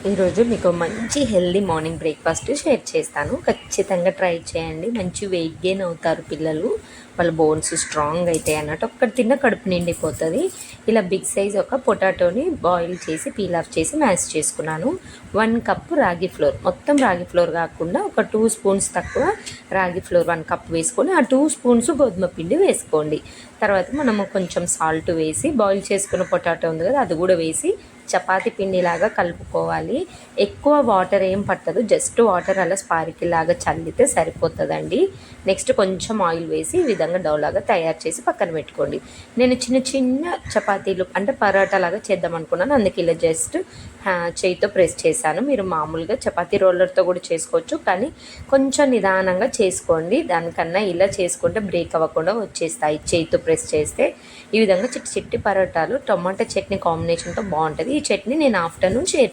ఈరోజు మీకు మంచి హెల్దీ మార్నింగ్ బ్రేక్ఫాస్ట్ షేర్ చేస్తాను. ఖచ్చితంగా ట్రై చేయండి. మంచి వెయిట్ గెయిన్ అవుతారు పిల్లలు. వాళ్ళ బోన్స్ స్ట్రాంగ్ అవుతాయి అన్నట్టు. ఒక్కటి తిన్న కడుపు నిండిపోతుంది. ఇలా బిగ్ సైజ్ ఒక పొటాటోని బాయిల్ చేసి పీల్ ఆఫ్ చేసి మ్యాష్ చేసుకున్నాను. 1 కప్పు రాగి ఫ్లోర్, మొత్తం రాగి ఫ్లోర్ కాకుండా ఒక 2 స్పూన్స్ తక్కువ రాగి ఫ్లోర్ 1 కప్ వేసుకొని ఆ 2 స్పూన్స్ గోధుమ పిండి వేసుకోండి. తర్వాత మనము కొంచెం సాల్ట్ వేసి బాయిల్ చేసుకున్న పొటాటో ఉంది కదా, అది కూడా వేసి చపాతీ పిండిలాగా కలుపుకోవాలి. ఎక్కువ వాటర్ ఏం పట్టదు, జస్ట్ వాటర్ అలా స్పార్కిల్ లాగా చల్లితే సరిపోతుందండి. నెక్స్ట్ కొంచెం ఆయిల్ వేసి ఈ విధంగా డౌలాగా తయారు చేసి పక్కన పెట్టుకోండి. నేను చిన్న చిన్న చపాతీలు అంటే పరోటా లాగా చేద్దాం అనుకున్నాను, అందుకే ఇలా జస్ట్ చేయితో ప్రెస్ చేశాను. మీరు మామూలుగా చపాతీ రోలర్తో కూడా చేసుకోవచ్చు, కానీ కొంచెం నిదానంగా చేసుకోండి. దానికన్నా ఇలా చేసుకుంటే బ్రేక్ అవ్వకుండా వచ్చేస్తాయి చేయితో ప్రెస్ చేస్తే. ఈ విధంగా చిట్టి చిట్టి పరోటాలు టొమాటో చట్నీ కాంబినేషన్తో బాగుంటుంది. ఈ చట్నీ నేను ఆఫ్టర్నూన్ షేర్